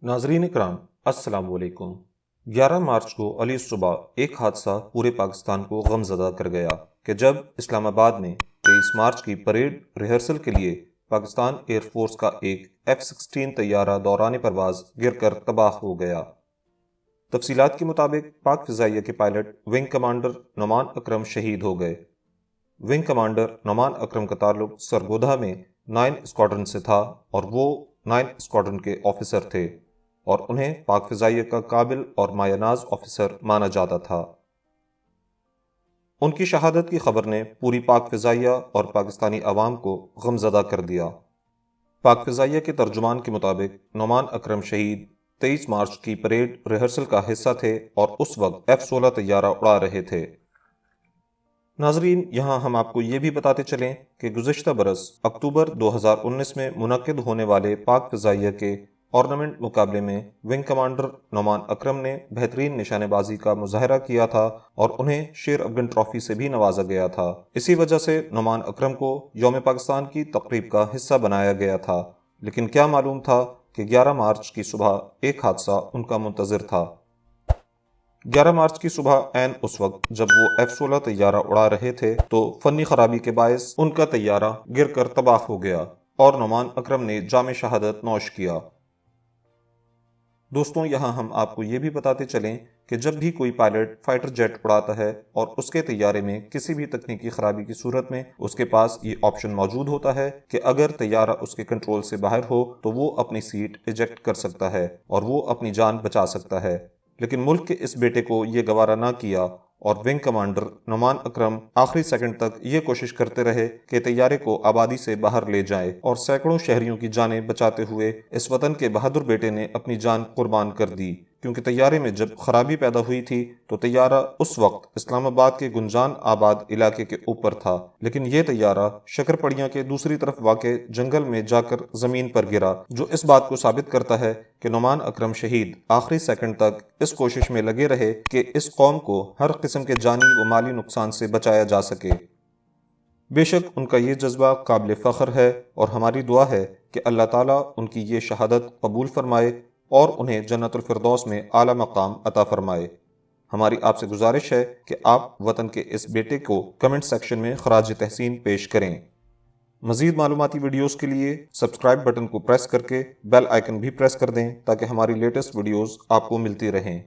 नाजरीन इकराम, अस्सलाम वालेकुम। 11 मार्च को अली सुबह एक हादसा पूरे पाकिस्तान को गमज़दा कर गया कि जब इस्लामाबाद में 23 मार्च की परेड रिहर्सल के लिए पाकिस्तान एयरफोर्स का एक F-16 तैयारा दौरान परवाज गिरकर तबाह हो गया। तफसीलात के मुताबिक पाक फ़िज़ाइया के पायलट विंग कमांडर नोमान अकरम शहीद हो गए। विंग कमांडर नोमान अकरम का ताल्लुक सरगोधा में 9 स्क्वाड्रन से था और वो 9 स्क्वाड्रन के ऑफिसर थे और उन्हें पाक फ़िज़ाइया का काबिल और मायनाज ऑफिसर माना जाता था। उनकी शहादत की खबर ने पूरी पाक फ़िज़ाइया और पाकिस्तानी अवाम को गमज़दा कर दिया। पाक फ़िज़ाइया के तर्जुमान के मुताबिक नोमान अकरम शहीद 23 मार्च की परेड रिहर्सल का हिस्सा थे और उस वक्त F-16 तैयारा उड़ा रहे थे। नाजरीन, यहाँ हम आपको ये भी बताते चलें कि गुज़िश्ता बरस अक्टूबर 2019 में मुनक्किद होने वाले पाक फ़िज़ाइया के ऑर्नामेंट मुकाबले में विंग कमांडर नोमान अकरम ने बेहतरीन निशानेबाजी का मुजाहरा किया था और उन्हें शेर अफगन ट्रॉफी से भी नवाजा गया था। इसी वजह से नोमान अकरम को यौम पाकिस्तान की तकरीब का हिस्सा बनाया गया था, लेकिन क्या मालूम था कि 11 मार्च की सुबह एक हादसा उनका मुंतज़िर था। 11 मार्च की सुबह ऐन उस वक्त जब वो F-16 तैयारा उड़ा रहे थे तो फनी खराबी के बायस उनका तैयारा गिरकर तबाह हो गया और नोमान अकरम ने जाम शहादत नौश किया। दोस्तों, यहाँ हम आपको ये भी बताते चलें कि जब भी कोई पायलट फाइटर जेट उड़ाता है और उसके तैयारे में किसी भी तकनीकी खराबी की सूरत में उसके पास ये ऑप्शन मौजूद होता है कि अगर तैयारा उसके कंट्रोल से बाहर हो तो वो अपनी सीट इजेक्ट कर सकता है और वो अपनी जान बचा सकता है। लेकिन मुल्क के इस बेटे को ये गवारा ना किया और विंग कमांडर नोमान अकरम आखिरी सेकंड तक ये कोशिश करते रहे कि तैयारे को आबादी से बाहर ले जाए और सैकड़ों शहरियों की जानें बचाते हुए इस वतन के बहादुर बेटे ने अपनी जान कुर्बान कर दी। क्योंकि तैयारे में जब खराबी पैदा हुई थी तो तैयारा उस वक्त इस्लामाबाद के गुंजान आबाद इलाके के ऊपर था, लेकिन ये तैयारा शकरपड़ियाँ के दूसरी तरफ वाक़े जंगल में जाकर जमीन पर गिरा, जो इस बात को साबित करता है कि नोमान अकरम शहीद आखिरी सेकंड तक इस कोशिश में लगे रहे कि इस कौम को हर किस्म के जानी व माली नुकसान से बचाया जा सके। बेशक उनका ये जज्बा काबिल फ़ख्र है और हमारी दुआ है कि अल्लाह ताला उनकी ये शहादत कबूल फरमाए और उन्हें जन्नतुल फिरदौस में आला मकाम अता फरमाए। हमारी आपसे गुजारिश है कि आप वतन के इस बेटे को कमेंट सेक्शन में खराज तहसीन पेश करें। मज़ीद मालूमाती वीडियोस के लिए सब्सक्राइब बटन को प्रेस करके बेल आइकन भी प्रेस कर दें ताकि हमारी लेटेस्ट वीडियोस आपको मिलती रहें।